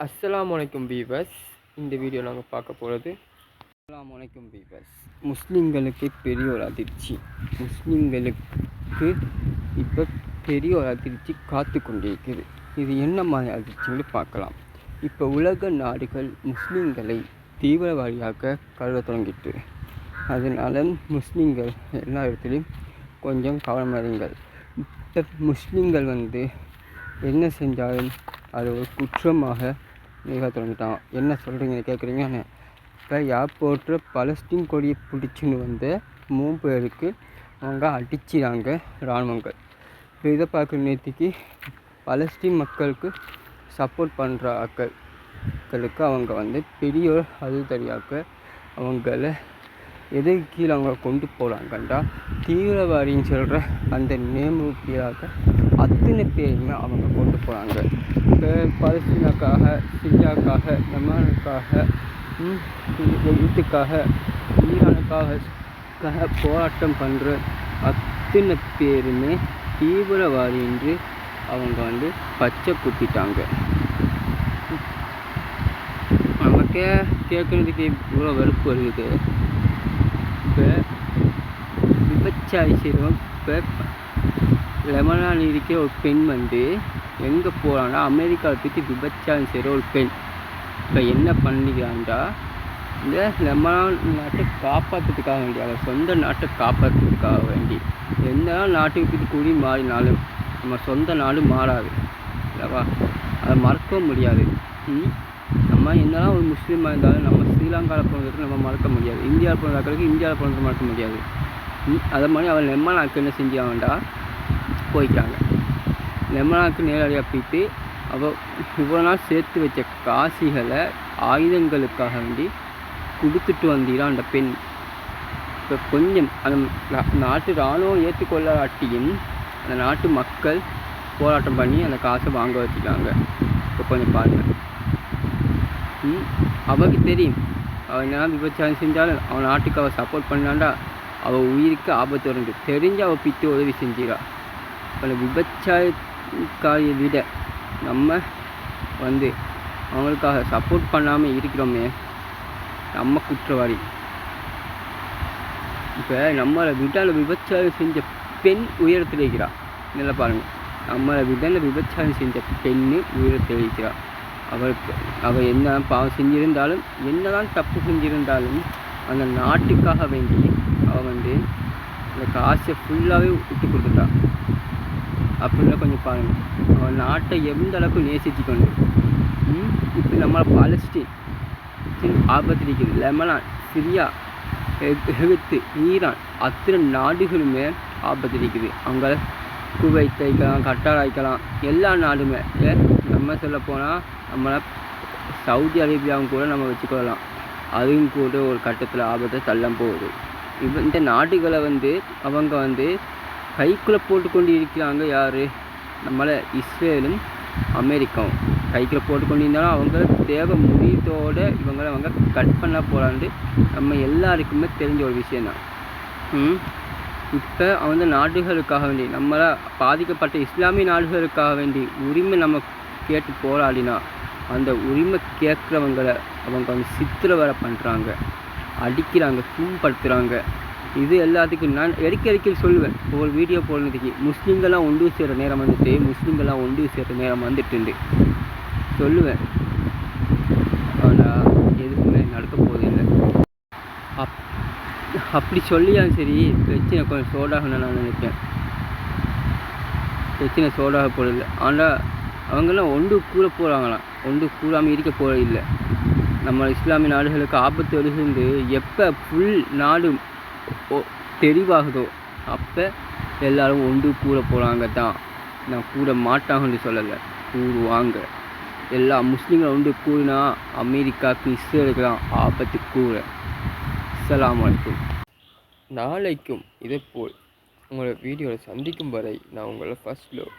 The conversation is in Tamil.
அஸ்ஸலாமு அலைக்கும் வீவர்ஸ். இந்த வீடியோ நாங்கள் பார்க்க போகிறது அஸ்ஸலாமு அலைக்கும் வீவர்ஸ். முஸ்லீம்களுக்கு பெரிய ஒரு அதிர்ச்சி. முஸ்லீம்களுக்கு இப்போ பெரிய ஒரு அதிர்ச்சி காத்து கொண்டிருக்குது. இது என்ன மாதிரி அதிர்ச்சின்னு பார்க்கலாம். இப்போ உலக நாடுகள் முஸ்லீம்களை தீவிரவாதியாக கருத தொடங்கிட்டு, அதனால் முஸ்லீம்கள் எல்லா இடத்துலையும் கொஞ்சம் கவனமறிங்கள். இப்போ முஸ்லீம்கள் என்ன செஞ்சாலும் அது ஒரு குற்றமாக நிகழ தொடங்கிட்டான். என்ன சொல்கிறீங்கன்னு கேட்குறீங்கன்னு. இப்போ ஏர்போர்ட்டில் பலஸ்தீன் கொடியை பிடிச்சின்னு 3 பேருக்கு அவங்க அடிச்சிடாங்க இராணுவங்கள். இப்போ இதை பார்க்குற நேற்றுக்கு பலஸ்தீன் மக்களுக்கு சப்போர்ட் பண்ணுற ஆட்களுக்கு அவங்க பெரிய ஒரு அதிர்ச்சியாக அவங்கள எதுக்கு கீழே அவங்க கொண்டு போகிறாங்கண்டா, தீவிரவாதின்னு சொல்கிற அந்த நேமுக்கியாக அத்தனை பேருமே அவங்க கொண்டு போகிறாங்க. இப்போ பலஸ்தீனாக்காக, சிரியாக்காக, யமனுக்காக, எகிப்துக்காக, ஈரானுக்காக போராட்டம் பண்ணுற அத்தனை பேருமே தீவிரவாதி என்று அவங்க பச்சை குத்திட்டாங்க. நமக்கே கேட்குறதுக்கு இவ்வளோ வெறுப்பு வருது. இப்போ விபச்சாரி செய்கிறோம். இப்போ லெபனான் இருக்கிற ஒரு பெண் எங்கே போகிறான்னா, அமெரிக்காவை பற்றி விபச்சாரம் செய்கிற ஒரு பெண் இப்போ என்ன பண்ணிக்கிறான்டா, இந்த லெபனான் நாட்டை காப்பாற்றுறதுக்காக வேண்டி, அவர் சொந்த நாட்டை காப்பாற்றுறதுக்காக வேண்டி எந்த நாட்டுக்கு பற்றி கூடி மாறினாலும் நம்ம சொந்த நாடு மாறாது இல்லைவா? அதை மறக்கவும் முடியாது. நம்ம என்னதான் ஒரு முஸ்லீமாக இருந்தாலும் நம்ம ஸ்ரீலங்காவில் பிறந்ததுக்கு நம்ம மறக்க முடியாது. இந்தியாவில் பிறந்தாக்களுக்கு இந்தியாவில் பிறந்தது மறக்க முடியாது. அதே மாதிரி அவன் லெபனானுக்கு என்ன செஞ்சான்டா, போய்க்கிறாங்க. லெபனானுக்கு நேரடியாக போயிட்டு அவள் இவ்வளோ நாள் சேர்த்து வச்ச காசுகளை ஆயுதங்களுக்காக வேண்டி கொடுத்துட்டு வந்தீரான் அந்த பெண். இப்போ கொஞ்சம் அந்த நாட்டு இராணுவம் ஏற்றுக்கொள்ளாட்டியும் அந்த நாட்டு மக்கள் போராட்டம் பண்ணி அந்த காசை வாங்க வச்சுட்டாங்க. இப்போ கொஞ்சம் பாருங்கள். அவளுக்கு தெரியும் அவள் என்ன விபச்சாரம் செஞ்சாலும் அவன் நாட்டுக்கு அவள் சப்போர்ட் பண்ணாண்டா அவள் உயிருக்கு ஆபத்து வருது தெரிஞ்சு அவள் பித்து உதவி செஞ்சிடா. அவளை விபச்சாரக்காரியை விட நம்ம அவங்களுக்காக சப்போர்ட் பண்ணாமல் இருக்கிறோமே, நம்ம குற்றவாளி. இப்போ நம்மளை விடால விபச்சாரம் செஞ்ச பெண் உயரத்தில் இருக்கிறா. நல்லா பாருங்கள், நம்மளை விடால விபச்சாரம் செஞ்ச பெண்ணு உயரத்தில் இருக்கிறா. அவள் என்ன பாவம் செஞ்சிருந்தாலும், என்னதான் தப்பு செஞ்சிருந்தாலும் அந்த நாட்டுக்காக வேண்டி அவள் அந்த காசை ஃபுல்லாகவே விட்டு கொடுத்துட்டா. அப்படின்னா கொஞ்சம் பாருங்கள், அவள் நாட்டை எந்த அளவுக்கு நேசித்து கொண்டு. இப்போ நம்மளை பலஸ்தீன் ஆபத்து இருக்குது. லெபனான், சிரியா, எகிப்து, ஈரான் அத்தனை நாடுகளுமே ஆபத்து இருக்குது. அவங்க குவைத் வைக்கலாம், கட்டார் வைக்கலாம், எல்லா நாடுமே. நம்ம சொல்ல போனால் நம்மளை சவுதி அரேபியாவும் கூட நம்ம வச்சுக்கொள்ளலாம். அதுவும் கூட ஒரு கட்டத்தில் ஆபத்தை தள்ளம் போகுது. இந்த நாடுகளை அவங்க கைக்குள்ளே போட்டு கொண்டு இருக்கிறாங்க. யார்? நம்மளை இஸ்ரேலும் அமெரிக்காவும் கைக்குள்ளே போட்டு கொண்டு இருந்தாலும் அவங்க தேவை முடியத்தோடு அவங்க கட் பண்ண போகிறான்னு நம்ம எல்லாருக்குமே தெரிஞ்ச ஒரு விஷயந்தான். இப்போ நாடுகளுக்காக வேண்டி, நம்மளை பாதிக்கப்பட்ட இஸ்லாமிய நாடுகளுக்காக வேண்டி உரிமை நம்ம கேட்டு போராடினா அந்த உரிமை கேட்குறவங்களை அவங்க சித்திரவதை பண்ணுறாங்க, அடிக்கிறாங்க, துன்படுத்துகிறாங்க. இது எல்லாத்துக்கும் நான் இடைக்கி சொல்லுவேன். ஒரு வீடியோ போடுறதுக்கு முஸ்லீம்கள்லாம் ஒன்று சேர நேரம் முஸ்லீம்கள்லாம் ஒன்று சேர நேரம் வந்துட்டு சொல்லுவேன். ஆனால் எதுவுமே நடக்க போவதில்லை. அப்படி சொல்லியாலும் சரி, பிரச்சனை கொஞ்சம் சோடாகணும்னு நான் நினைப்பேன். பிரச்சனை சோடாக போடல. ஆனால் அவங்கெல்லாம் ஒன்று கூற போகிறாங்களாம், ஒன்று கூறாமல் இருக்க போகிறது இல்லை. நம்ம இஸ்லாமிய நாடுகளுக்கு ஆபத்து வருகிறது எப்போ ஃபுல் நாடு தெரிவாகுதோ அப்போ எல்லோரும் ஒன்று கூற போகிறாங்க தான். நான் கூட மாட்டாங்கன்னு சொல்லலை, கூறுவாங்க. எல்லா முஸ்லீம்களும் ஒன்று கூறினா அமெரிக்காவுக்கு, இஸ்ரேலுக்கெல்லாம் ஆபத்து கூற. அஸ்ஸலாமு அலைக்கும். நாளைக்கும் இதேபோல் உங்களை வீடியோவில் சந்திக்கும் வரை நான் உங்களை ஃபர்ஸ்ட் லவ்.